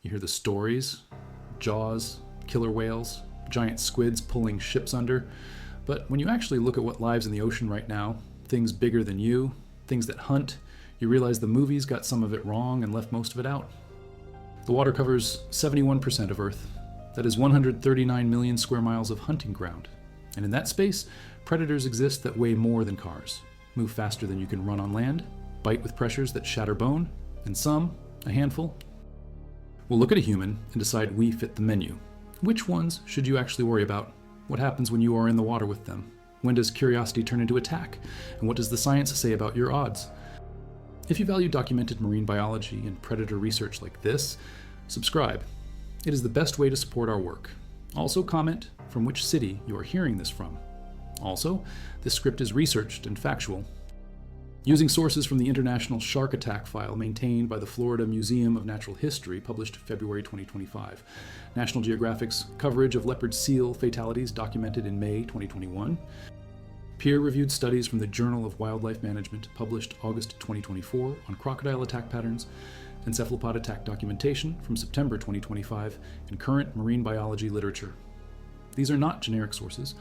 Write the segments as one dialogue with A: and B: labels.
A: You hear the stories, jaws, killer whales, giant squids pulling ships under. But when you actually look at what lives in the ocean right now, things bigger than you, things that hunt, you realize the movies got some of it wrong and left most of it out. The water covers 71% of Earth. That is 139 million square miles of hunting ground. And in that space, predators exist that weigh more than cars, move faster than you can run on land, bite with pressures that shatter bone, and some, a handful, will look at a human and decide we fit the menu. Which ones should you actually worry about? What happens when you are in the water with them? When does curiosity turn into attack? And what does the science say about your odds? If you value documented marine biology and predator research like this, subscribe. It is the best way to support our work. Also comment from which city you are hearing this from. Also, this script is researched and factual. Using sources from the International Shark Attack file maintained by the Florida Museum of Natural History, published February 2025. National Geographic's coverage of leopard seal fatalities documented in May 2021. Peer-reviewed studies from the Journal of Wildlife Management, published August 2024 on crocodile attack patterns, and cephalopod attack documentation from September 2025 in current marine biology literature. These are not generic sources.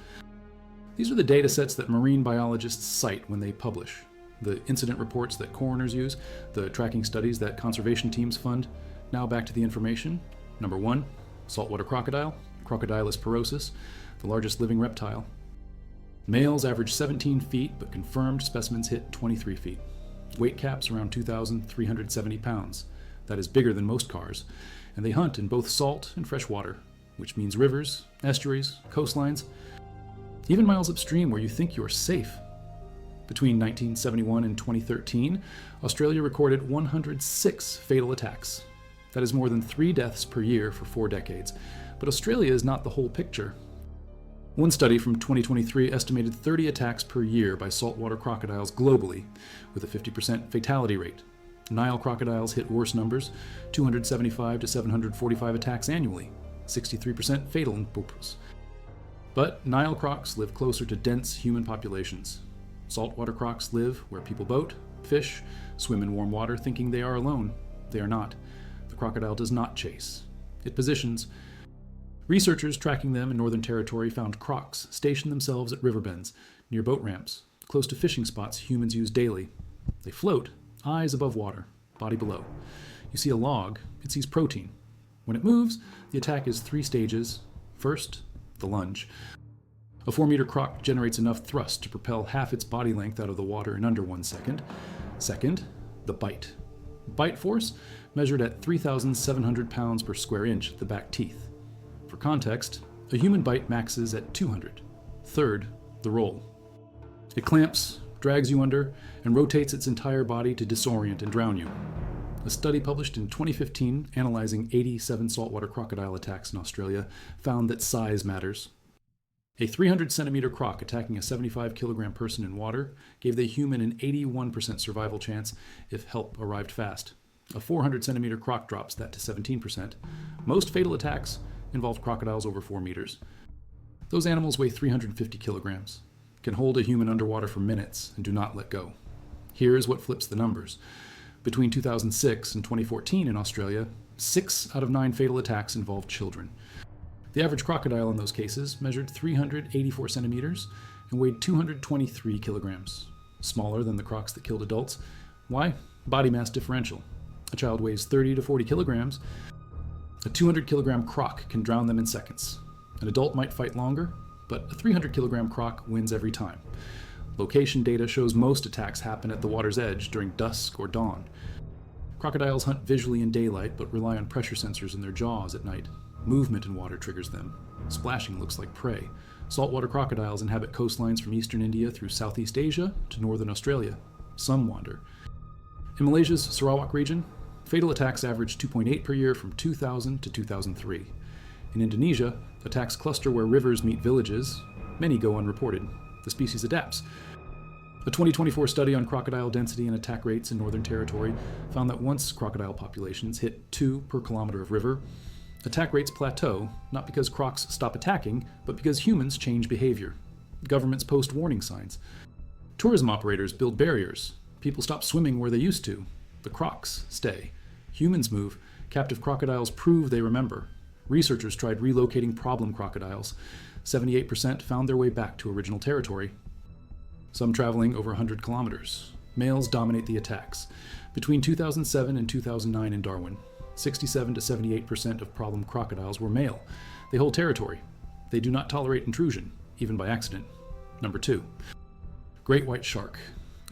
A: These are the data sets that marine biologists cite when they publish. The incident reports that coroners use, the tracking studies that conservation teams fund. Now back to the information. Number 1, saltwater crocodile, Crocodylus porosus, the largest living reptile. Males average 17 feet, but confirmed specimens hit 23 feet. Weight caps around 2,370 pounds. That is bigger than most cars, and they hunt in both salt and fresh water, which means rivers, estuaries, coastlines, even miles upstream where you think you are safe. Between 1971 and 2013, Australia recorded 106 fatal attacks. That is more than 3 deaths per year for 4 decades. But Australia is not the whole picture. One study from 2023 estimated 30 attacks per year by saltwater crocodiles globally, with a 50% fatality rate. Nile crocodiles hit worse numbers, 275 to 745 attacks annually, 63% fatal in pupus. But Nile crocs live closer to dense human populations. Saltwater crocs live where people boat, fish, swim in warm water thinking they are alone. They are not. The crocodile does not chase. It positions. Researchers tracking them in Northern Territory found crocs station themselves at river bends, near boat ramps, close to fishing spots humans use daily. They float, eyes above water, body below. You see a log, it sees protein. When it moves, the attack is 3 stages. First, the lunge. A 4-meter croc generates enough thrust to propel half its body length out of the water in under 1 second. Second, the bite. Bite force measured at 3,700 pounds per square inch at the back teeth. For context, a human bite maxes at 200. Third, the roll. It clamps, drags you under, and rotates its entire body to disorient and drown you. A study published in 2015 analyzing 87 saltwater crocodile attacks in Australia found that size matters. A 300-centimeter croc attacking a 75-kilogram person in water gave the human an 81% survival chance if help arrived fast. A 400-centimeter croc drops that to 17%. Most fatal attacks involved crocodiles over 4 meters. Those animals weigh 350 kilograms, can hold a human underwater for minutes, and do not let go. Here is what flips the numbers. Between 2006 and 2014 in Australia, 6 out of 9 fatal attacks involved children. The average crocodile in those cases measured 384 centimeters and weighed 223 kilograms, smaller than the crocs that killed adults. Why? Body mass differential. A child weighs 30 to 40 kilograms. A 200-kilogram croc can drown them in seconds. An adult might fight longer, but a 300-kilogram croc wins every time. Location data shows most attacks happen at the water's edge during dusk or dawn. Crocodiles hunt visually in daylight but rely on pressure sensors in their jaws at night. Movement in water triggers them. Splashing looks like prey. Saltwater crocodiles inhabit coastlines from eastern India through Southeast Asia to northern Australia. Some wander. In Malaysia's Sarawak region, fatal attacks averaged 2.8 per year from 2000 to 2003. In Indonesia, attacks cluster where rivers meet villages. Many go unreported. The species adapts. A 2024 study on crocodile density and attack rates in Northern Territory found that once crocodile populations hit 2 per kilometer of river, attack rates plateau, not because crocs stop attacking, but because humans change behavior. Governments post warning signs. Tourism operators build barriers. People stop swimming where they used to. The crocs stay. Humans move. Captive crocodiles prove they remember. Researchers tried relocating problem crocodiles. 78% found their way back to original territory, some traveling over 100 kilometers. Males dominate the attacks. Between 2007 and 2009 in Darwin, 67 to 78% of problem crocodiles were male. They hold territory. They do not tolerate intrusion, even by accident. Number 2. Great white shark.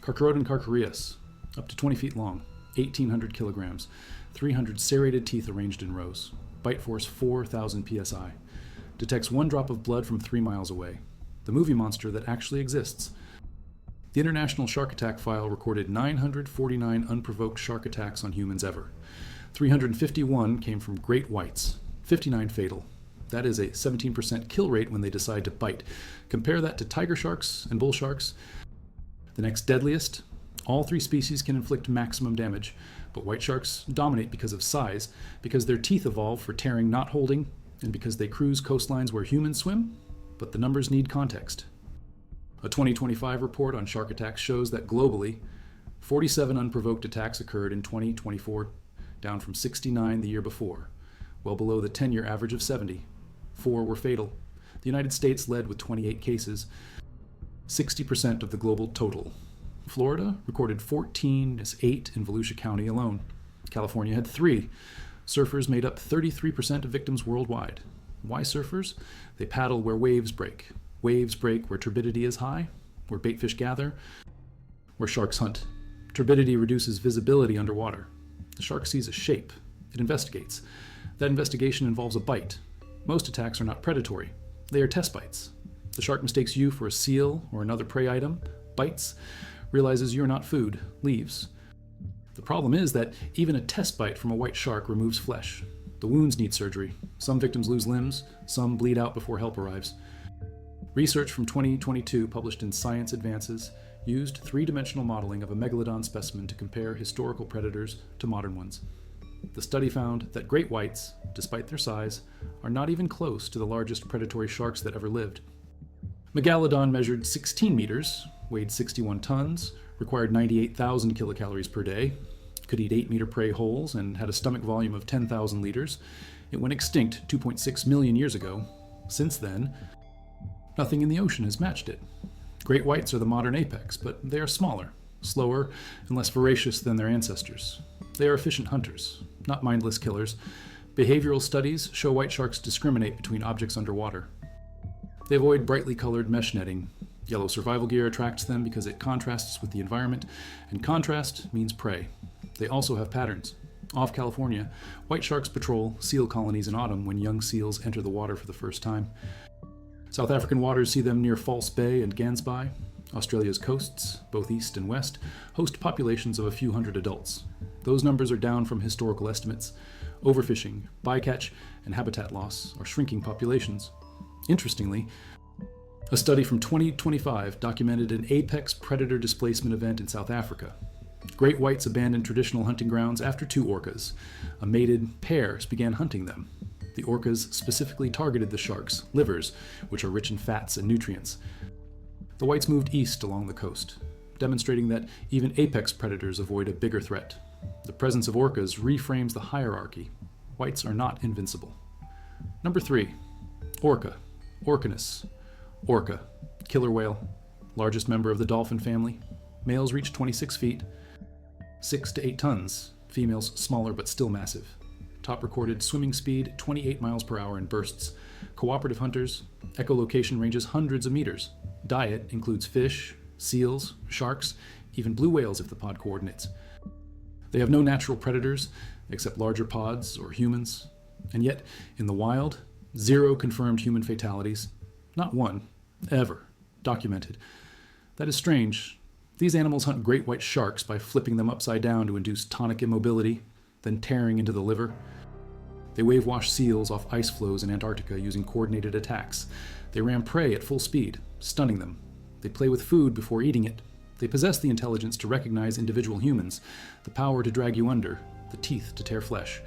A: Carcharodon carchareus, up to 20 feet long, 1,800 kilograms, 300 serrated teeth arranged in rows. Bite force 4,000 psi. Detects 1 drop of blood from 3 miles away. The movie monster that actually exists. The International Shark Attack File recorded 949 unprovoked shark attacks on humans ever. 351 came from great whites, 59 fatal. That is a 17% kill rate when they decide to bite. Compare that to tiger sharks and bull sharks. The next deadliest, all 3 species can inflict maximum damage, but white sharks dominate because of size, because their teeth evolve for tearing, not holding, and because they cruise coastlines where humans swim, but the numbers need context. A 2025 report on shark attacks shows that globally, 47 unprovoked attacks occurred in 2024, down from 69 the year before, well below the 10-year average of 70. 4 were fatal. The United States led with 28 cases, 60% of the global total. Florida recorded 14, 8 in Volusia County alone. California had 3. Surfers made up 33% of victims worldwide. Why surfers? They paddle where waves break. Waves break where turbidity is high, where baitfish gather, where sharks hunt. Turbidity reduces visibility underwater. The shark sees a shape. It investigates. That investigation involves a bite. Most attacks are not predatory. They are test bites. The shark mistakes you for a seal or another prey item, bites, realizes you're not food, leaves. The problem is that even a test bite from a white shark removes flesh. The wounds need surgery. Some victims lose limbs, some bleed out before help arrives. Research from 2022 published in Science Advances used 3-dimensional modeling of a megalodon specimen to compare historical predators to modern ones. The study found that great whites, despite their size, are not even close to the largest predatory sharks that ever lived. Megalodon measured 16 meters, weighed 61 tons, required 98,000 kilocalories per day, could eat 8-meter prey wholes, and had a stomach volume of 10,000 liters. It went extinct 2.6 million years ago. Since then, nothing in the ocean has matched it. Great whites are the modern apex, but they are smaller, slower, and less voracious than their ancestors. They are efficient hunters, not mindless killers. Behavioral studies show white sharks discriminate between objects underwater. They avoid brightly colored mesh netting. Yellow survival gear attracts them because it contrasts with the environment, and contrast means prey. They also have patterns. Off California, white sharks patrol seal colonies in autumn when young seals enter the water for the first time. South African waters see them near False Bay and Gansby. Australia's coasts, both east and west, host populations of a few hundred adults. Those numbers are down from historical estimates. Overfishing, bycatch, and habitat loss are shrinking populations. Interestingly, a study from 2025 documented an apex predator displacement event in South Africa. Great whites abandoned traditional hunting grounds after 2 orcas. A mated pair began hunting them. The orcas specifically targeted the sharks' livers, which are rich in fats and nutrients. The whites moved east along the coast, demonstrating that even apex predators avoid a bigger threat. The presence of orcas reframes the hierarchy. Whites are not invincible. Number 3. Orca. Orcanus. Orca. Killer whale. Largest member of the dolphin family. Males reach 26 feet. 6 to 8 tons. Females smaller but still massive. Top recorded swimming speed 28 miles per hour in bursts. Cooperative hunters. Echolocation ranges hundreds of meters. Diet includes fish, seals, sharks, even blue whales if the pod coordinates. They have no natural predators except larger pods or humans. And yet, in the wild, 0 confirmed human fatalities. Not one, ever, documented. That is strange. These animals hunt great white sharks by flipping them upside down to induce tonic immobility, then tearing into the liver. They wave-wash seals off ice floes in Antarctica using coordinated attacks. They ram prey at full speed, stunning them. They play with food before eating it. They possess the intelligence to recognize individual humans, the power to drag you under, the teeth to tear flesh,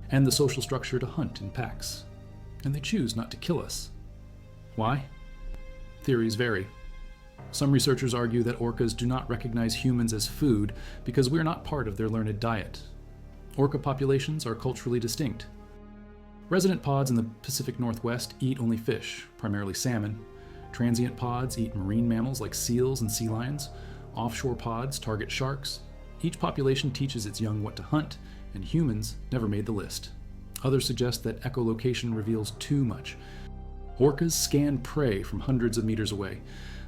A: and the social structure to hunt in packs. And they choose not to kill us. Why? Theories vary. Some researchers argue that orcas do not recognize humans as food because we're not part of their learned diet. Orca populations are culturally distinct. Resident pods in the Pacific Northwest eat only fish, primarily salmon. Transient pods eat marine mammals like seals and sea lions. Offshore pods target sharks. Each population teaches its young what to hunt, and humans never made the list. Others suggest that echolocation reveals too much. Orcas scan prey from hundreds of meters away.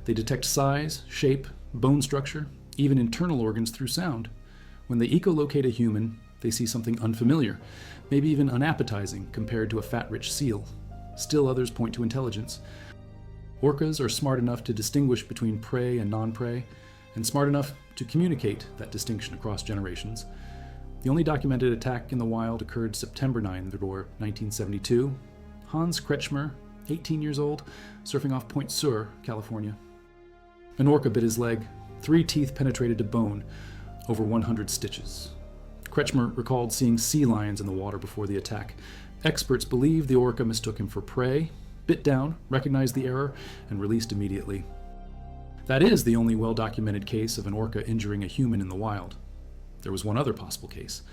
A: They detect size, shape, bone structure, even internal organs through sound. When they echolocate a human, they see something unfamiliar, maybe even unappetizing compared to a fat-rich seal. Still others point to intelligence. Orcas are smart enough to distinguish between prey and non-prey, and smart enough to communicate that distinction across generations. The only documented attack in the wild occurred September 9, 1972. Hans Kretschmer, 18 years old, surfing off Point Sur, California. An orca bit his leg, 3 teeth penetrated to bone, over 100 stitches. Kretschmer recalled seeing sea lions in the water before the attack. Experts believe the orca mistook him for prey, bit down, recognized the error, and released immediately. That is the only well-documented case of an orca injuring a human in the wild. There was one other possible case.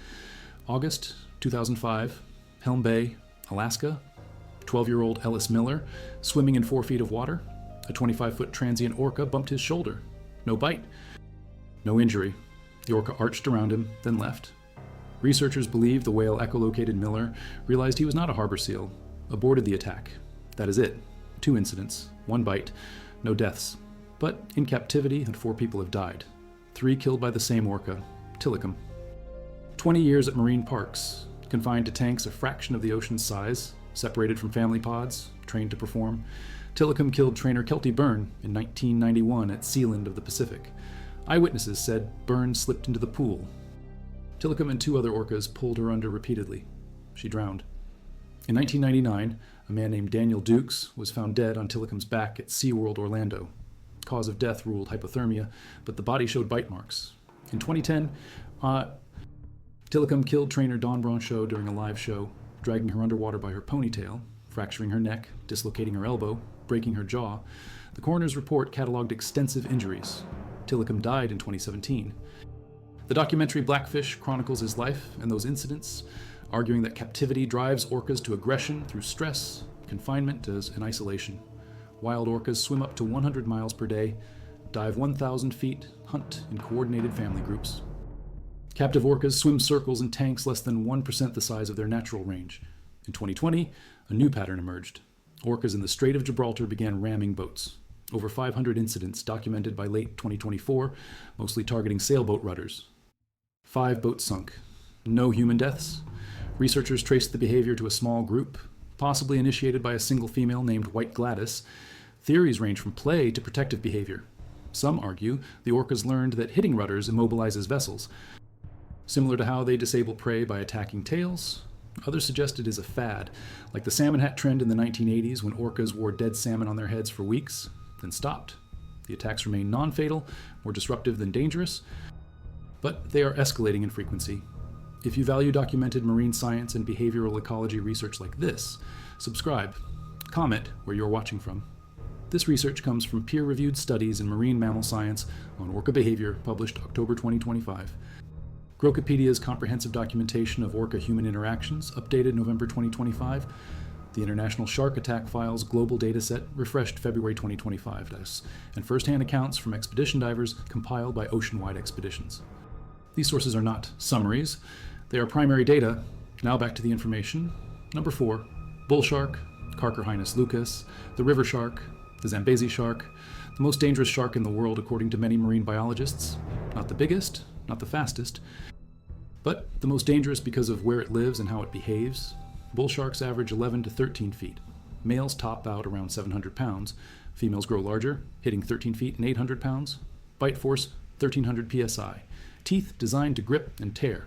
A: August 2005, Helm Bay, Alaska. 12-year-old Ellis Miller, swimming in 4 feet of water. A 25-foot transient orca bumped his shoulder. No bite. No injury. The orca arched around him, then left. Researchers believe the whale echolocated Miller, realized he was not a harbor seal, aborted the attack. That is it. 2 incidents, 1 bite, no deaths. But in captivity, 4 people have died. 3 killed by the same orca, Tilikum. 20 years at marine parks, confined to tanks a fraction of the ocean's size, separated from family pods, trained to perform. Tilikum killed trainer Kelty Byrne in 1991 at Sealand of the Pacific. Eyewitnesses said Byrne slipped into the pool. Tilikum and 2 other orcas pulled her under repeatedly. She drowned. In 1999, a man named Daniel Dukes was found dead on Tilikum's back at SeaWorld Orlando. Cause of death ruled hypothermia, but the body showed bite marks. In 2010, Tilikum killed trainer Dawn Brancheau during a live show, dragging her underwater by her ponytail, fracturing her neck, dislocating her elbow, breaking her jaw. The coroner's report cataloged extensive injuries. Tilikum died in 2017. The documentary Blackfish chronicles his life and those incidents, arguing that captivity drives orcas to aggression through stress, confinement, and isolation. Wild orcas swim up to 100 miles per day, dive 1,000 feet, hunt in coordinated family groups. Captive orcas swim circles in tanks less than 1% the size of their natural range. In 2020, a new pattern emerged. Orcas in the Strait of Gibraltar began ramming boats. Over 500 incidents documented by late 2024, mostly targeting sailboat rudders. 5 boats sunk. No human deaths. Researchers traced the behavior to a small group, possibly initiated by a single female named White Gladys. Theories range from play to protective behavior. Some argue the orcas learned that hitting rudders immobilizes vessels, similar to how they disable prey by attacking tails. Others suggest it is a fad, like the salmon hat trend in the 1980s when orcas wore dead salmon on their heads for weeks, then stopped. The attacks remain non-fatal, more disruptive than dangerous, but they are escalating in frequency. If you value documented marine science and behavioral ecology research like this, subscribe. Comment where you're watching from. This research comes from peer-reviewed studies in marine mammal science on orca behavior published October 2025. Grokipedia's comprehensive documentation of orca-human interactions, updated November 2025. The International Shark Attack Files global dataset, refreshed February 2025, and first-hand accounts from expedition divers compiled by Oceanwide Expeditions. These sources are not summaries. They are primary data. Now back to the information. Number 4, bull shark, Carcharhinus lucas, the river shark, the Zambezi shark, the most dangerous shark in the world according to many marine biologists. Not the biggest, not the fastest, but the most dangerous because of where it lives and how it behaves. Bull sharks average 11 to 13 feet. Males top out around 700 pounds. Females grow larger, hitting 13 feet and 800 pounds. Bite force 1300 psi. Teeth designed to grip and tear.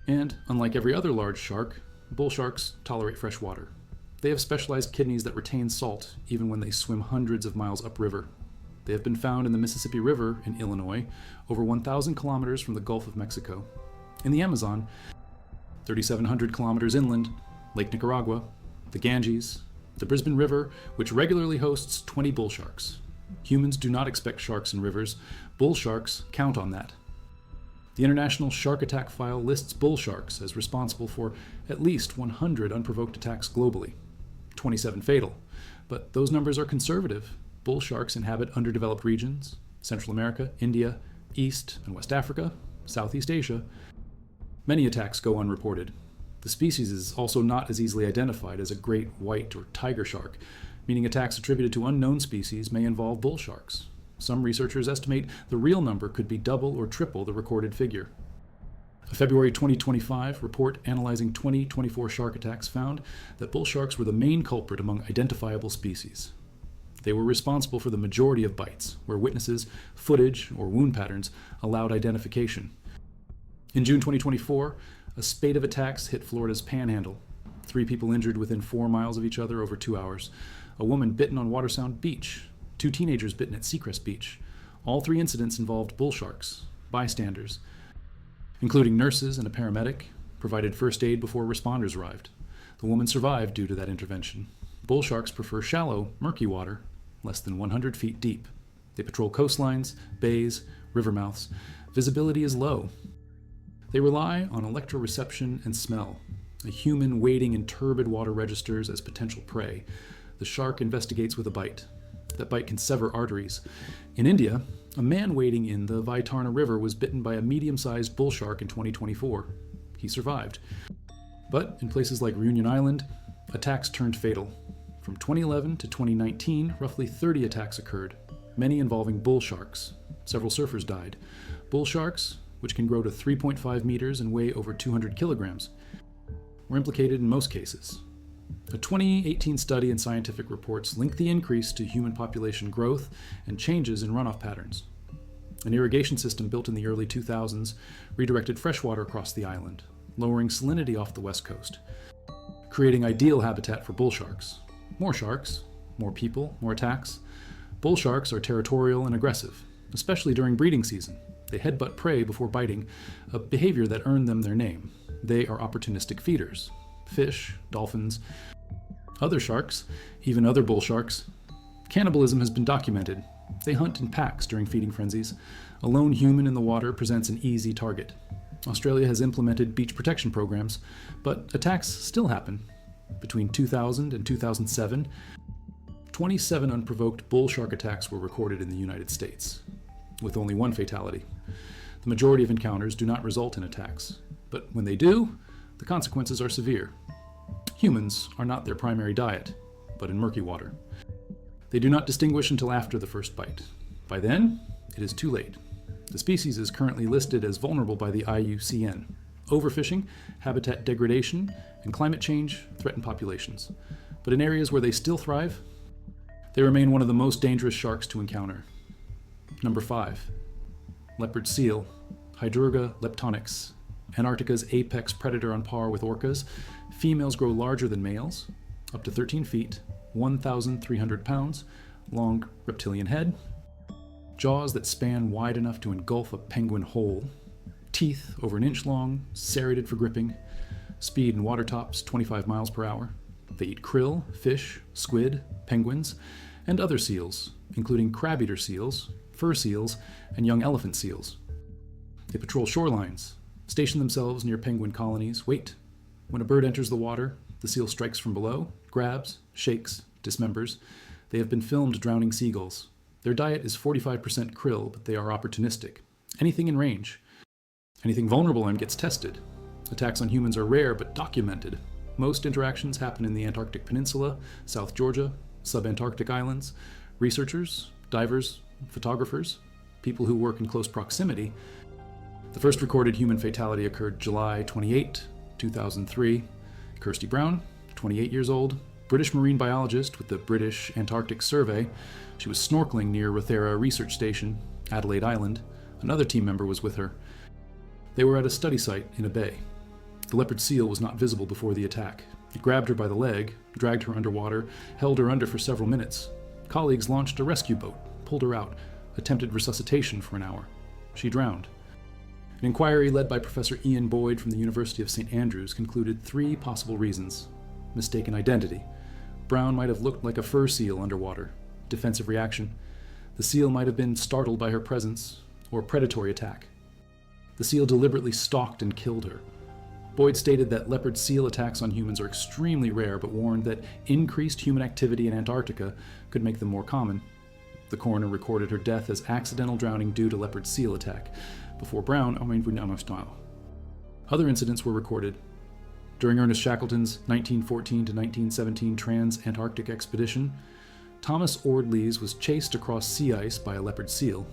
A: And, unlike every other large shark, bull sharks tolerate fresh water. They have specialized kidneys that retain salt even when they swim hundreds of miles upriver. They have been found in the Mississippi River in Illinois, over 1,000 kilometers from the Gulf of Mexico. In the Amazon, 3,700 kilometers inland, Lake Nicaragua, the Ganges, the Brisbane River, which regularly hosts 20 bull sharks. Humans do not expect sharks in rivers. Bull sharks count on that. The International Shark Attack File lists bull sharks as responsible for at least 100 unprovoked attacks globally, 27 fatal. But those numbers are conservative. Bull sharks inhabit underdeveloped regions, Central America, India, East and West Africa, Southeast Asia. Many attacks go unreported. The species is also not as easily identified as a great white or tiger shark, meaning attacks attributed to unknown species may involve bull sharks. Some researchers estimate the real number could be double or triple the recorded figure. A February 2025 report analyzing 2024 shark attacks found that bull sharks were the main culprit among identifiable species. They were responsible for the majority of bites, where witnesses, footage, or wound patterns allowed identification. In June 2024, a spate of attacks hit Florida's Panhandle. 3 people injured within 4 miles of each other over 2 hours. A woman bitten on Watersound Beach. 2 teenagers bitten at Seacrest Beach. All 3 incidents involved bull sharks. Bystanders, including nurses and a paramedic, provided first aid before responders arrived. The woman survived due to that intervention. Bull sharks prefer shallow, murky water, less than 100 feet deep. They patrol coastlines, bays, river mouths. Visibility is low. They rely on electroreception and smell. A human wading in turbid water registers as potential prey. The shark investigates with a bite. That bite can sever arteries. In India, a man wading in the Vaitarna River was bitten by a medium-sized bull shark in 2024. He survived. But in places like Reunion Island, attacks turned fatal. From 2011 to 2019, roughly 30 attacks occurred, many involving bull sharks. Several surfers died. Bull sharks, which can grow to 3.5 meters and weigh over 200 kilograms, were implicated in most cases. A 2018 study and scientific reports link the increase to human population growth and changes in runoff patterns. An irrigation system built in the early 2000s redirected freshwater across the island, lowering salinity off the west coast, creating ideal habitat for bull sharks. More sharks, more people, more attacks. Bull sharks are territorial and aggressive, especially during breeding season. They headbutt prey before biting, a behavior that earned them their name. They are opportunistic feeders. Fish, dolphins, other sharks, even other bull sharks. Cannibalism has been documented. They hunt in packs during feeding frenzies. A lone human in the water presents an easy target. Australia has implemented beach protection programs, but attacks still happen. Between 2000 and 2007, 27 unprovoked bull shark attacks were recorded in the United States, with only 1 fatality. The majority of encounters do not result in attacks, but when they do, the consequences are severe. Humans are not their primary diet, but in murky water. They do not distinguish until after the first bite. By then, it is too late. The species is currently listed as vulnerable by the IUCN. Overfishing, habitat degradation, and climate change threaten populations. But in areas where they still thrive, they remain one of the most dangerous sharks to encounter. Number 5. Leopard seal, Hydrurga leptonix. Antarctica's apex predator on par with orcas. Females grow larger than males, up to 13 feet, 1,300 pounds, long reptilian head, jaws that span wide enough to engulf a penguin whole, teeth over an inch long, serrated for gripping, speed in water tops 25 miles per hour. They eat krill, fish, squid, penguins, and other seals, including crab-eater seals, fur seals, and young elephant seals. They patrol shorelines, station themselves near penguin colonies, wait. When a bird enters the water, the seal strikes from below, grabs, shakes, dismembers. They have been filmed drowning seagulls. Their diet is 45% krill, but they are opportunistic. Anything in range. Anything vulnerable and gets tested. Attacks on humans are rare, but documented. Most interactions happen in the Antarctic Peninsula, South Georgia, subantarctic islands. Researchers, divers, photographers, people who work in close proximity. The first recorded human fatality occurred July 28, 2003. Kirsty Brown, 28 years old, British marine biologist with the British Antarctic Survey. She was snorkeling near Rothera Research Station, Adelaide Island. Another team member was with her. They were at a study site in a bay. The leopard seal was not visible before the attack. It grabbed her by the leg, dragged her underwater, held her under for several minutes. Colleagues launched a rescue boat, pulled her out, attempted resuscitation for an hour. She drowned. An inquiry led by Professor Ian Boyd from the University of St. Andrews concluded 3 possible reasons. Mistaken identity. Brown might have looked like a fur seal underwater. Defensive reaction. The seal might have been startled by her presence, or predatory attack. The seal deliberately stalked and killed her. Boyd stated that leopard seal attacks on humans are extremely rare, but warned that increased human activity in Antarctica could make them more common. The coroner recorded her death as accidental drowning due to leopard seal attack. Before Brown, other incidents were recorded. During Ernest Shackleton's 1914 to 1917 trans-Antarctic expedition, Thomas Ord Lees was chased across sea ice by a leopard seal.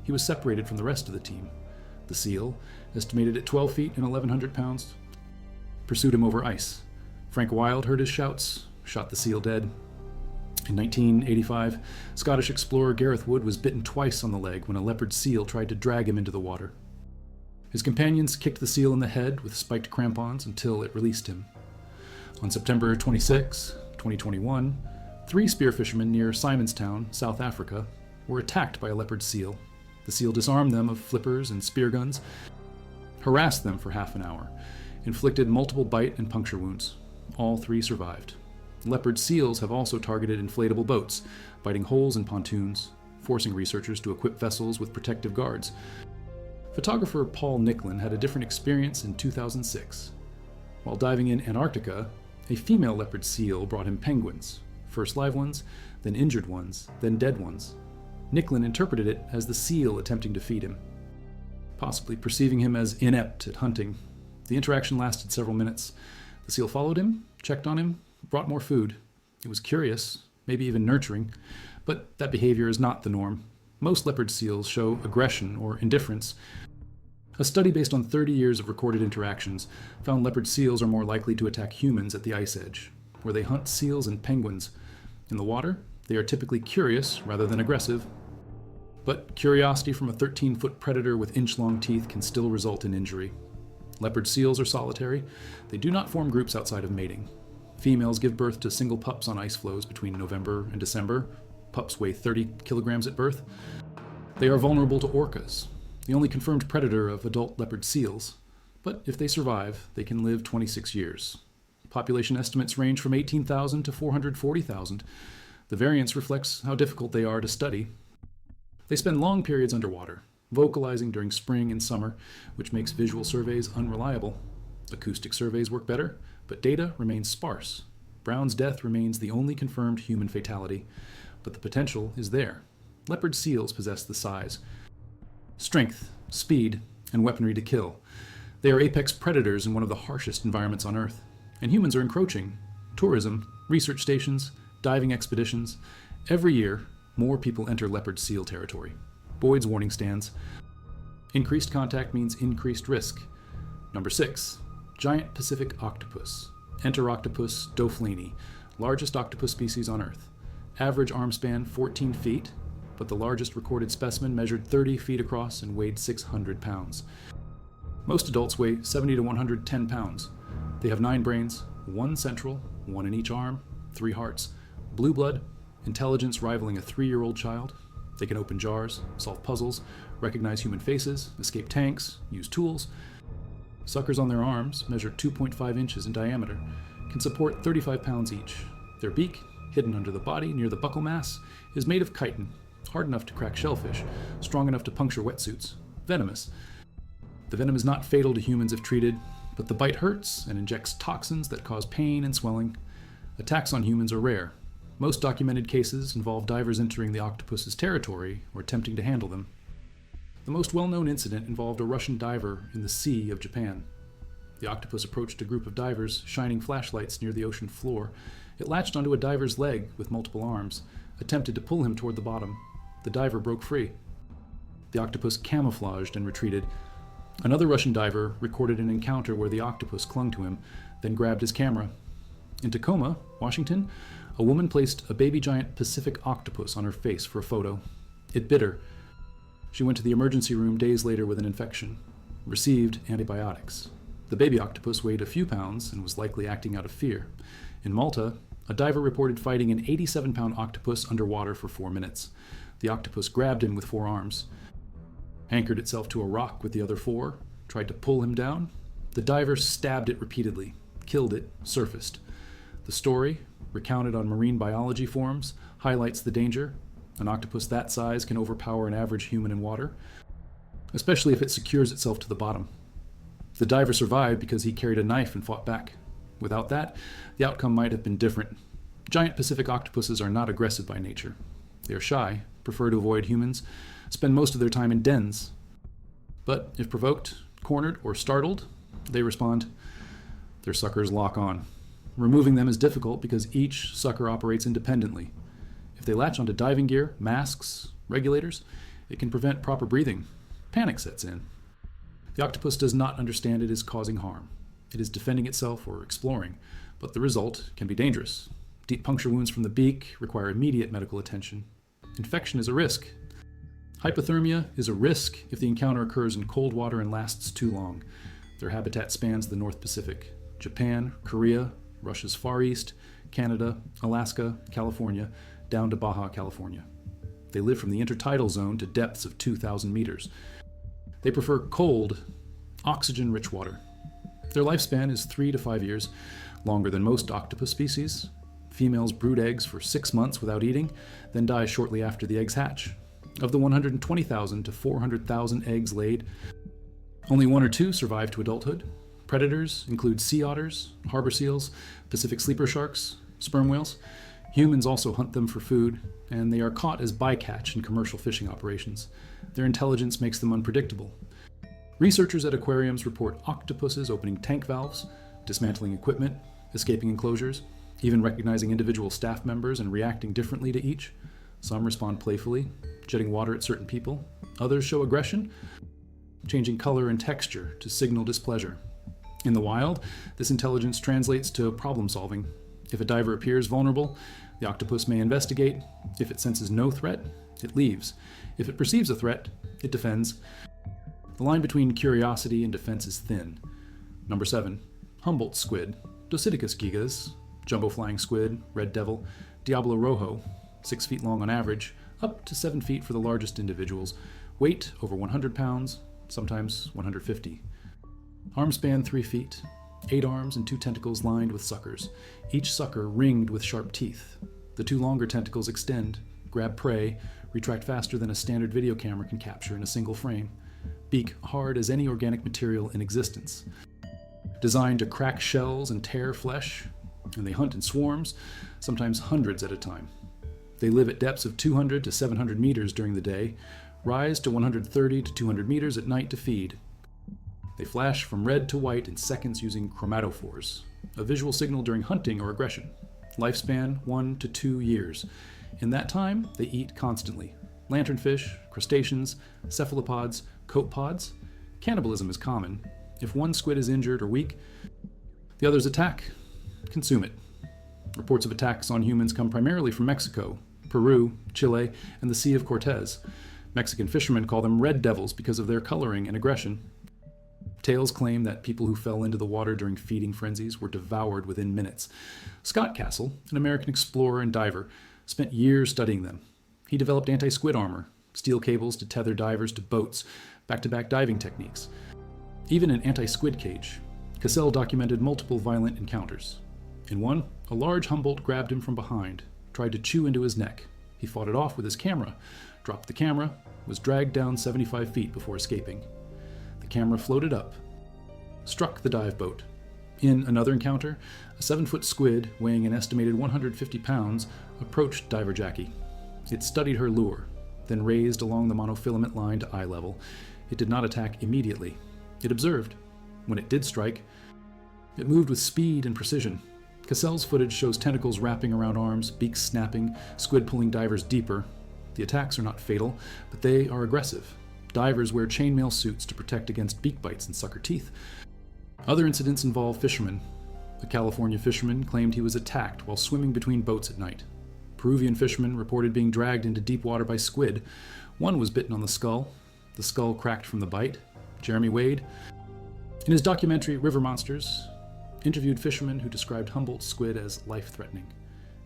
A: He was separated from the rest of the team. The seal, estimated at 12 feet and 1,100 pounds, pursued him over ice. Frank Wilde heard his shouts, shot the seal dead. In 1985, Scottish explorer Gareth Wood was bitten twice on the leg when a leopard seal tried to drag him into the water. His companions kicked the seal in the head with spiked crampons until it released him. On September 26, 2021, 3 spearfishermen near Simonstown, South Africa, were attacked by a leopard seal. The seal disarmed them of flippers and spear guns, harassed them for half an hour, inflicted multiple bite and puncture wounds. All 3 survived. Leopard seals have also targeted inflatable boats, biting holes in pontoons, forcing researchers to equip vessels with protective guards. Photographer Paul Nicklin had a different experience in 2006. While diving in Antarctica, a female leopard seal brought him penguins, first live ones, then injured ones, then dead ones. Nicklin interpreted it as the seal attempting to feed him, possibly perceiving him as inept at hunting. The interaction lasted several minutes. The seal followed him, checked on him, brought more food. It was curious, maybe even nurturing, but that behavior is not the norm. Most leopard seals show aggression or indifference. A study based on 30 years of recorded interactions found leopard seals are more likely to attack humans at the ice edge, where they hunt seals and penguins. In the water, they are typically curious rather than aggressive. But curiosity from a 13-foot predator with inch-long teeth can still result in injury. Leopard seals are solitary. They do not form groups outside of mating. Females give birth to single pups on ice floes between November and December. Pups weigh 30 kilograms at birth. They are vulnerable to orcas, the only confirmed predator of adult leopard seals. But if they survive, they can live 26 years. Population estimates range from 18,000 to 440,000. The variance reflects how difficult they are to study. They spend long periods underwater, vocalizing during spring and summer, which makes visual surveys unreliable. Acoustic surveys work better, but data remains sparse. Brown's death remains the only confirmed human fatality, but the potential is there. Leopard seals possess the size, strength, speed, and weaponry to kill. They are apex predators in one of the harshest environments on Earth, and humans are encroaching. Tourism, research stations, diving expeditions. Every year, more people enter leopard seal territory. Boyd's warning stands. Increased contact means increased risk. Number 6. Giant Pacific octopus, Enteroctopus doflini, largest octopus species on Earth. Average arm span 14 feet, but the largest recorded specimen measured 30 feet across and weighed 600 pounds. Most adults weigh 70 to 110 pounds. They have 9 brains, 1 central, 1 in each arm, 3 hearts, blue blood, intelligence rivaling a 3-year-old child. They can open jars, solve puzzles, recognize human faces, escape tanks, use tools. Suckers on their arms, measure 2.5 inches in diameter, can support 35 pounds each. Their beak, hidden under the body near the buccal mass, is made of chitin, hard enough to crack shellfish, strong enough to puncture wetsuits, venomous. The venom is not fatal to humans if treated, but the bite hurts and injects toxins that cause pain and swelling. Attacks on humans are rare. Most documented cases involve divers entering the octopus's territory or attempting to handle them. The most well-known incident involved a Russian diver in the Sea of Japan. The octopus approached a group of divers shining flashlights near the ocean floor. It latched onto a diver's leg with multiple arms, attempted to pull him toward the bottom. The diver broke free. The octopus camouflaged and retreated. Another Russian diver recorded an encounter where the octopus clung to him, then grabbed his camera. In Tacoma, Washington, a woman placed a baby giant Pacific octopus on her face for a photo. It bit her. She went to the emergency room days later with an infection, received antibiotics. The baby octopus weighed a few pounds and was likely acting out of fear. In Malta, a diver reported fighting an 87-pound octopus underwater for 4 minutes. The octopus grabbed him with 4 arms, anchored itself to a rock with the other 4, tried to pull him down. The diver stabbed it repeatedly, killed it, surfaced. The story, recounted on marine biology forums, highlights the danger. An octopus that size can overpower an average human in water. especially if it secures itself to the bottom. The diver survived because he carried a knife and fought back. Without that, the outcome might have been different. Giant Pacific octopuses are not aggressive by nature. They are shy, prefer to avoid humans, spend most of their time in dens. But if provoked, cornered, or startled, they respond. Their suckers lock on. Removing them is difficult because each sucker operates independently. If they latch onto diving gear, masks, regulators, it can prevent proper breathing. Panic sets in. The octopus does not understand it is causing harm. It is defending itself or exploring, but the result can be dangerous. Deep puncture wounds from the beak require immediate medical attention. Infection is a risk. Hypothermia is a risk if the encounter occurs in cold water and lasts too long. Their habitat spans the North Pacific, Japan, Korea, Russia's Far East, Canada, Alaska, California, down to Baja California. They live from the intertidal zone to depths of 2,000 meters. They prefer cold, oxygen-rich water. Their lifespan is 3 to 5 years, longer than most octopus species. Females brood eggs for 6 months without eating, then die shortly after the eggs hatch. Of the 120,000 to 400,000 eggs laid, only 1 or 2 survive to adulthood. Predators include sea otters, harbor seals, Pacific sleeper sharks, sperm whales. Humans also hunt them for food, and they are caught as bycatch in commercial fishing operations. Their intelligence makes them unpredictable. Researchers at aquariums report octopuses opening tank valves, dismantling equipment, escaping enclosures, even recognizing individual staff members and reacting differently to each. Some respond playfully, jetting water at certain people. Others show aggression, changing color and texture to signal displeasure. In the wild, this intelligence translates to problem solving. If a diver appears vulnerable, the octopus may investigate. If it senses no threat, it leaves. If it perceives a threat, it defends. The line between curiosity and defense is thin. Number 7. Humboldt squid, Dositicus gigas, jumbo flying squid, red devil, Diablo rojo, 6 feet long on average, up to 7 feet for the largest individuals, weight over 100 pounds, sometimes 150. Arm span 3 feet, 8 arms and 2 tentacles lined with suckers, each sucker ringed with sharp teeth. The 2 longer tentacles extend, grab prey, retract faster than a standard video camera can capture in a single frame. Beak hard as any organic material in existence. Designed to crack shells and tear flesh, and they hunt in swarms, sometimes hundreds at a time. They live at depths of 200 to 700 meters during the day, rise to 130 to 200 meters at night to feed. They flash from red to white in seconds using chromatophores, a visual signal during hunting or aggression. Lifespan 1 to 2 years. In that time, they eat constantly. Lanternfish, crustaceans, cephalopods, copepods. Cannibalism is common. If one squid is injured or weak, the others attack, consume it. Reports of attacks on humans come primarily from Mexico, Peru, Chile, and the Sea of Cortez. Mexican fishermen call them red devils because of their coloring and aggression. Tales claim that people who fell into the water during feeding frenzies were devoured within minutes. Scott Castle, an American explorer and diver, spent years studying them. He developed anti-squid armor, steel cables to tether divers to boats, back-to-back diving techniques. Even an anti-squid cage. Cassell documented multiple violent encounters. In one, a large Humboldt grabbed him from behind, tried to chew into his neck. He fought it off with his camera, dropped the camera, was dragged down 75 feet before escaping. The camera floated up, struck the dive boat. In another encounter, a 7-foot squid weighing an estimated 150 pounds approached diver Jackie. It studied her lure, then raised along the monofilament line to eye level. It did not attack immediately. It observed. When it did strike, it moved with speed and precision. Cassell's footage shows tentacles wrapping around arms, beaks snapping, squid pulling divers deeper. The attacks are not fatal, but they are aggressive. Divers wear chainmail suits to protect against beak bites and sucker teeth. Other incidents involve fishermen. A California fisherman claimed he was attacked while swimming between boats at night. Peruvian fishermen reported being dragged into deep water by squid. One was bitten on the skull. The skull cracked from the bite. Jeremy Wade, in his documentary River Monsters, interviewed fishermen who described Humboldt squid as life-threatening.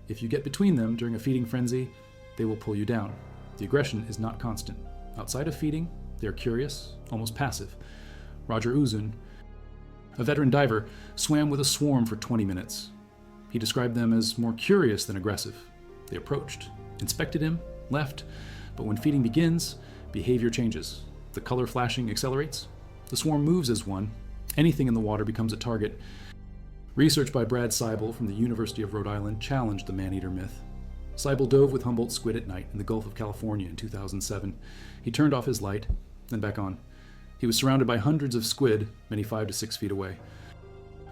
A: If you get between them during a feeding frenzy, they will pull you down. The aggression is not constant. Outside of feeding, they are curious, almost passive. Roger Uzun, a veteran diver, swam with a swarm for 20 minutes. He described them as more curious than aggressive. They approached, inspected him, left, but when feeding begins, behavior changes. The color flashing accelerates. The swarm moves as one. Anything in the water becomes a target. Research by Brad Seibel from the University of Rhode Island challenged the man-eater myth. Seibel dove with Humboldt squid at night in the Gulf of California in 2007. He turned off his light, then back on. He was surrounded by hundreds of squid, many 5 to 6 feet away.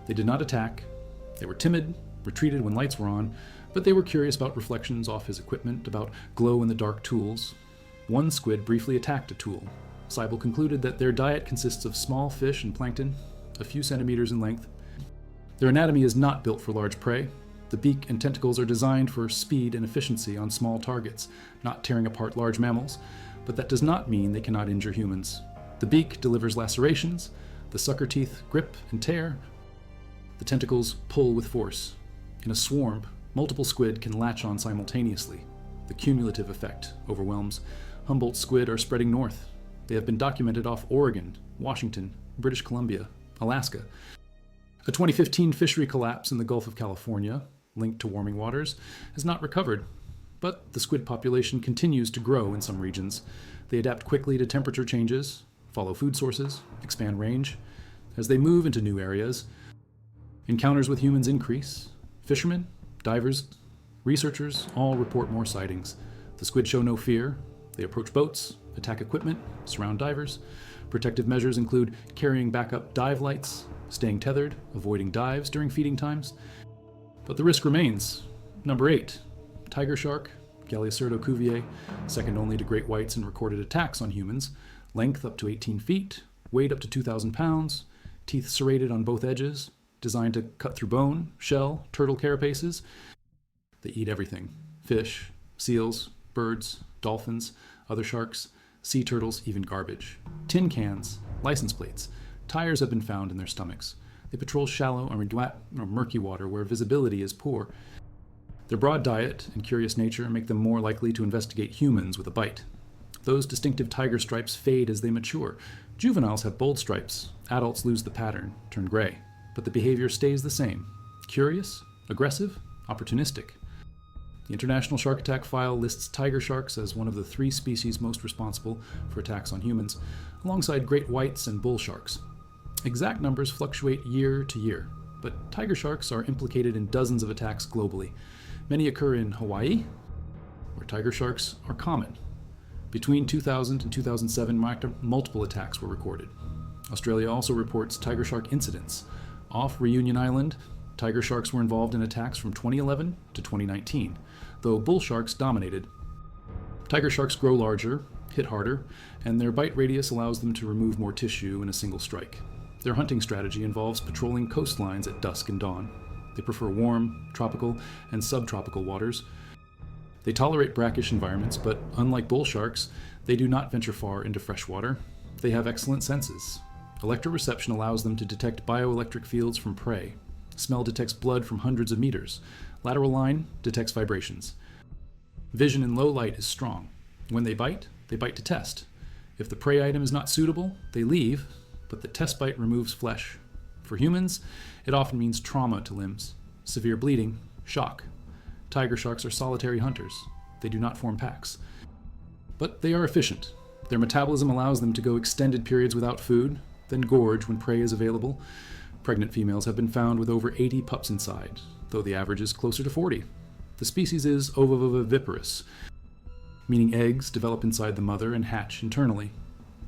A: They did not attack. They were timid, retreated when lights were on, but they were curious about reflections off his equipment, about glow-in-the-dark tools. One squid briefly attacked a tool. Seibel concluded that their diet consists of small fish and plankton, a few centimeters in length. Their anatomy is not built for large prey. The beak and tentacles are designed for speed and efficiency on small targets, not tearing apart large mammals, but that does not mean they cannot injure humans. The beak delivers lacerations, the sucker teeth grip and tear, the tentacles pull with force. In a swarm, multiple squid can latch on simultaneously. The cumulative effect overwhelms. Humboldt squid are spreading north. They have been documented off Oregon, Washington, British Columbia, Alaska. A 2015 fishery collapse in the Gulf of California, linked to warming waters, has not recovered, but the squid population continues to grow in some regions. They adapt quickly to temperature changes, follow food sources, expand range. As they move into new areas, encounters with humans increase. Fishermen, divers, researchers all report more sightings. The squid show no fear. They approach boats, attack equipment, surround divers. Protective measures include carrying backup dive lights, staying tethered, avoiding dives during feeding times. But the risk remains. Number 8, tiger shark, Gallicerdo cuvier, second only to great whites in recorded attacks on humans, length up to 18 feet, weight up to 2,000 pounds, teeth serrated on both edges, designed to cut through bone, shell, turtle carapaces. They eat everything: fish, seals, birds, dolphins, other sharks, sea turtles, even garbage. Tin cans, license plates, tires have been found in their stomachs. They patrol shallow or murky water where visibility is poor. Their broad diet and curious nature make them more likely to investigate humans with a bite. Those distinctive tiger stripes fade as they mature. Juveniles have bold stripes. Adults lose the pattern, turn gray. But the behavior stays the same: curious, aggressive, opportunistic. The International Shark Attack File lists tiger sharks as one of the 3 species most responsible for attacks on humans, alongside great whites and bull sharks. Exact numbers fluctuate year to year, but tiger sharks are implicated in dozens of attacks globally. Many occur in Hawaii, where tiger sharks are common. Between 2000 and 2007, multiple attacks were recorded. Australia also reports tiger shark incidents. Off Reunion Island, tiger sharks were involved in attacks from 2011 to 2019, though bull sharks dominated. Tiger sharks grow larger, hit harder, and their bite radius allows them to remove more tissue in a single strike. Their hunting strategy involves patrolling coastlines at dusk and dawn. They prefer warm, tropical, and subtropical waters. They tolerate brackish environments, but unlike bull sharks, they do not venture far into fresh water. They have excellent senses. Electroreception allows them to detect bioelectric fields from prey. Smell detects blood from hundreds of meters. Lateral line detects vibrations. Vision in low light is strong. When they bite to test. If the prey item is not suitable, they leave, but the test bite removes flesh. For humans, it often means trauma to limbs, severe bleeding, shock. Tiger sharks are solitary hunters. They do not form packs. But they are efficient. Their metabolism allows them to go extended periods without food, then gorge when prey is available. Pregnant females have been found with over 80 pups inside, though the average is closer to 40. The species is ovoviviparous, meaning eggs develop inside the mother and hatch internally.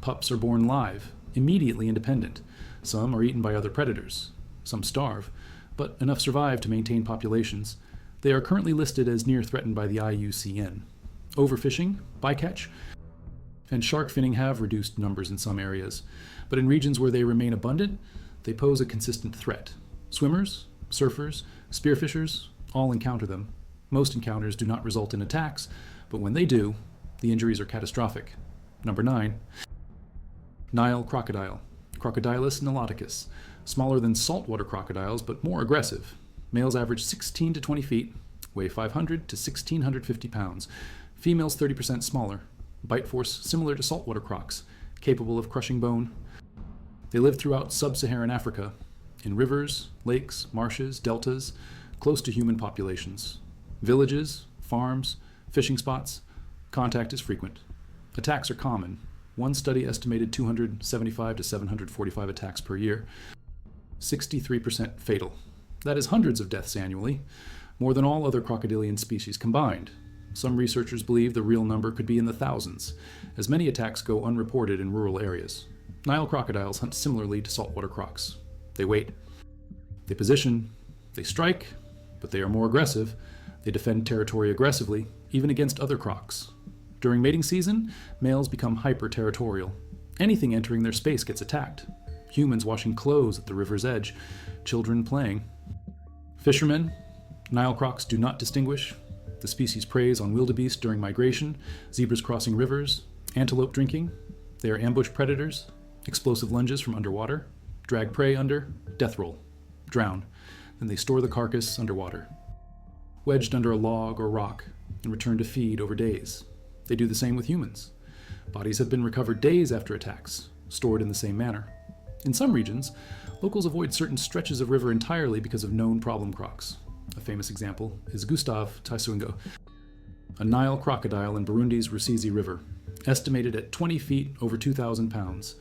A: Pups are born live, immediately independent. Some are eaten by other predators. Some starve, but enough survive to maintain populations. They are currently listed as near threatened by the IUCN. Overfishing, bycatch, and shark finning have reduced numbers in some areas, but in regions where they remain abundant, they pose a consistent threat. Swimmers, surfers, spearfishers all encounter them. Most encounters do not result in attacks, but when they do, the injuries are catastrophic. Number 9. Nile crocodile, Crocodilus niloticus, smaller than saltwater crocodiles but more aggressive. Males average 16 to 20 feet, weigh 500 to 1,650 pounds. Females 30% smaller. Bite force similar to saltwater crocs, capable of crushing bone. They live throughout sub-Saharan Africa, in rivers, lakes, marshes, deltas, close to human populations. Villages, farms, fishing spots. Contact is frequent. Attacks are common. One study estimated 275 to 745 attacks per year, 63% fatal. That is hundreds of deaths annually, more than all other crocodilian species combined. Some researchers believe the real number could be in the thousands, as many attacks go unreported in rural areas. Nile crocodiles hunt similarly to saltwater crocs. They wait, they position, they strike, but they are more aggressive. They defend territory aggressively, even against other crocs. During mating season, males become hyper-territorial. Anything entering their space gets attacked. Humans washing clothes at the river's edge, children playing. Fishermen, Nile crocs do not distinguish. The species preys on wildebeest during migration, zebras crossing rivers, antelope drinking. They are ambush predators, explosive lunges from underwater, drag prey under, death roll, drown. Then they store the carcass underwater, wedged under a log or rock, and return to feed over days. They do the same with humans. Bodies have been recovered days after attacks, stored in the same manner. In some regions, locals avoid certain stretches of river entirely because of known problem crocs. A famous example is Gustav Taisungo, a Nile crocodile in Burundi's Rusizi River, estimated at 20 feet over 2,000 pounds.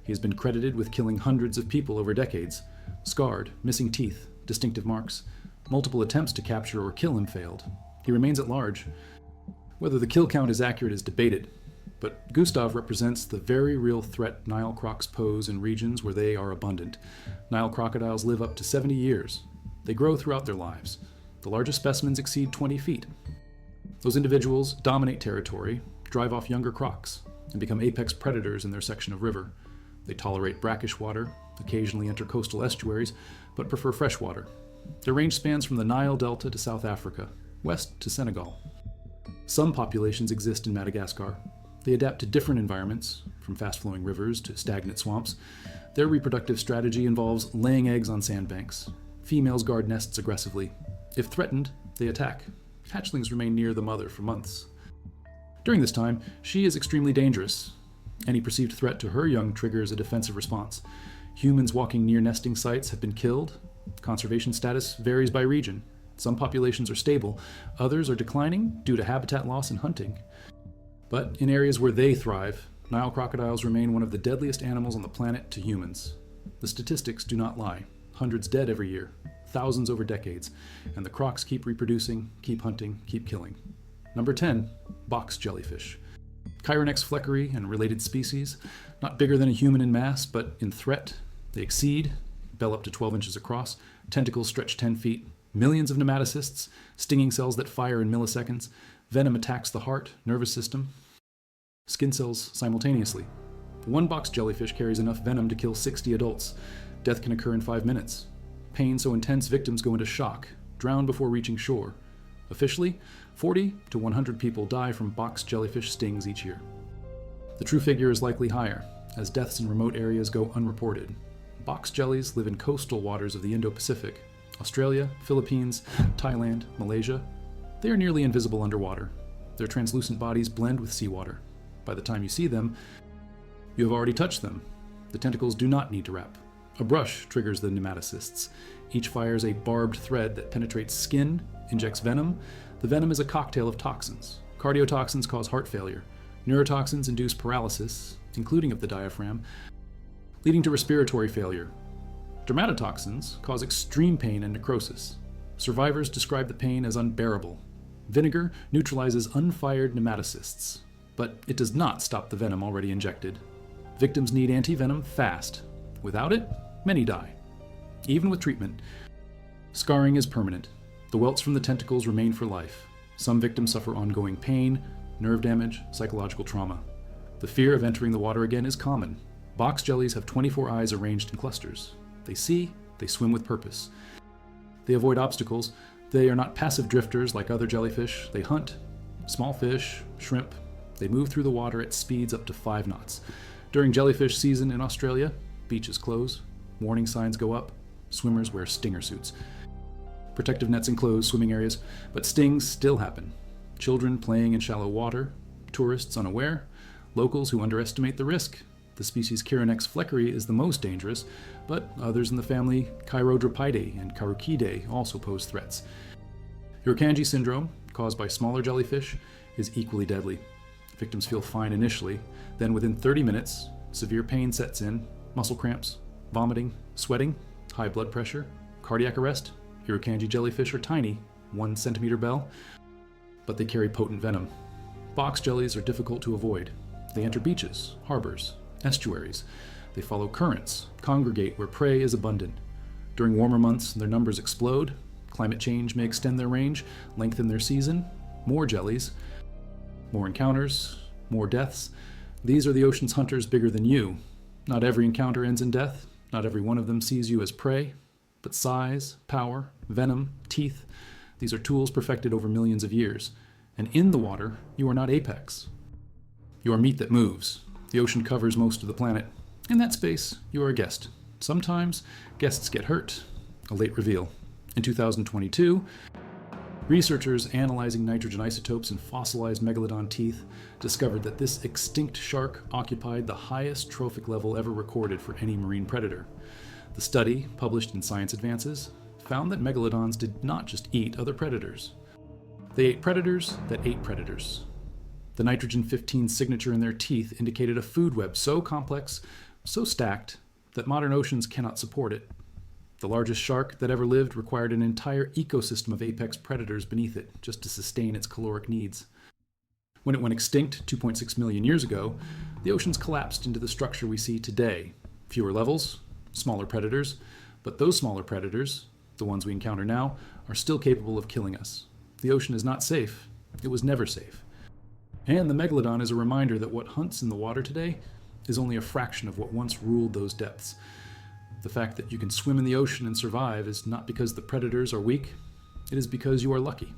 A: He has been credited with killing hundreds of people over decades, scarred, missing teeth, distinctive marks. Multiple attempts to capture or kill him failed. He remains at large. Whether the kill count is accurate is debated, but Gustav represents the very real threat Nile crocs pose in regions where they are abundant. Nile crocodiles live up to 70 years. They grow throughout their lives. The largest specimens exceed 20 feet. Those individuals dominate territory, drive off younger crocs, and become apex predators in their section of river. They tolerate brackish water, occasionally enter coastal estuaries, but prefer fresh water. Their range spans from the Nile Delta to South Africa, west to Senegal. Some populations exist in Madagascar. They adapt to different environments, from fast-flowing rivers to stagnant swamps. Their reproductive strategy involves laying eggs on sandbanks. Females guard nests aggressively. If threatened, they attack. Hatchlings remain near the mother for months. During this time, she is extremely dangerous. Any perceived threat to her young triggers a defensive response. Humans walking near nesting sites have been killed. Conservation status varies by region. Some populations are stable, others are declining due to habitat loss and hunting. But in areas where they thrive, Nile crocodiles remain one of the deadliest animals on the planet to humans. The statistics do not lie. Hundreds dead every year, thousands over decades, and the crocs keep reproducing, keep hunting, keep killing. Number 10, box jellyfish. Chironex fleckeri and related species, not bigger than a human in mass, but in threat. They exceed, bell up to 12 inches across, tentacles stretch 10 feet, millions of nematocysts, stinging cells that fire in milliseconds, venom attacks the heart, nervous system, skin cells simultaneously. One box jellyfish carries enough venom to kill 60 adults. Death can occur in 5 minutes. Pain so intense victims go into shock, drown before reaching shore. Officially, 40 to 100 people die from box jellyfish stings each year. The true figure is likely higher, as deaths in remote areas go unreported. Box jellies live in coastal waters of the Indo-Pacific, Australia, Philippines, Thailand, Malaysia. They are nearly invisible underwater. Their translucent bodies blend with seawater. By the time you see them, you have already touched them. The tentacles do not need to wrap. A brush triggers the nematocysts. Each fires a barbed thread that penetrates skin, injects venom. The venom is a cocktail of toxins. Cardiotoxins cause heart failure. Neurotoxins induce paralysis, including of the diaphragm, leading to respiratory failure. Dermatotoxins cause extreme pain and necrosis. Survivors describe the pain as unbearable. Vinegar neutralizes unfired nematocysts, but it does not stop the venom already injected. Victims need anti-venom fast. Without it, many die. Even with treatment, scarring is permanent. The welts from the tentacles remain for life. Some victims suffer ongoing pain, nerve damage, psychological trauma. The fear of entering the water again is common. Box jellies have 24 eyes arranged in clusters. They see, they swim with purpose. They avoid obstacles. They are not passive drifters like other jellyfish. They hunt, small fish, shrimp. They move through the water at speeds up to 5 knots. During jellyfish season in Australia, beaches close, warning signs go up, swimmers wear stinger suits. Protective nets enclose swimming areas, but stings still happen. Children playing in shallow water, tourists unaware, locals who underestimate the risk. The species Chironex fleckeri is the most dangerous, but others in the family Chirodropidae and Carucidae also pose threats. Irukandji syndrome, caused by smaller jellyfish, is equally deadly. Victims feel fine initially, then within 30 minutes, severe pain sets in, muscle cramps, vomiting, sweating, high blood pressure, cardiac arrest. Irukandji jellyfish are tiny, 1 centimeter bell, but they carry potent venom. Box jellies are difficult to avoid. They enter beaches, harbors, estuaries. They follow currents, congregate where prey is abundant. During warmer months, their numbers explode. Climate change may extend their range, lengthen their season. More jellies, more encounters, more deaths. These are the ocean's hunters bigger than you. Not every encounter ends in death. Not every one of them sees you as prey. But size, power, venom, teeth, these are tools perfected over millions of years. And in the water, you are not apex. You are meat that moves. The ocean covers most of the planet. In that space, you are a guest. Sometimes, guests get hurt. A late reveal. In 2022, researchers analyzing nitrogen isotopes in fossilized megalodon teeth discovered that this extinct shark occupied the highest trophic level ever recorded for any marine predator. The study, published in Science Advances, found that megalodons did not just eat other predators. They ate predators that ate predators. The nitrogen-15 signature in their teeth indicated a food web so complex, so stacked, that modern oceans cannot support it. The largest shark that ever lived required an entire ecosystem of apex predators beneath it just to sustain its caloric needs. When it went extinct 2.6 million years ago, the oceans collapsed into the structure we see today. Fewer levels, smaller predators, but those smaller predators, the ones we encounter now, are still capable of killing us. The ocean is not safe. It was never safe. And the megalodon is a reminder that what hunts in the water today is only a fraction of what once ruled those depths. The fact that you can swim in the ocean and survive is not because the predators are weak. It is because you are lucky.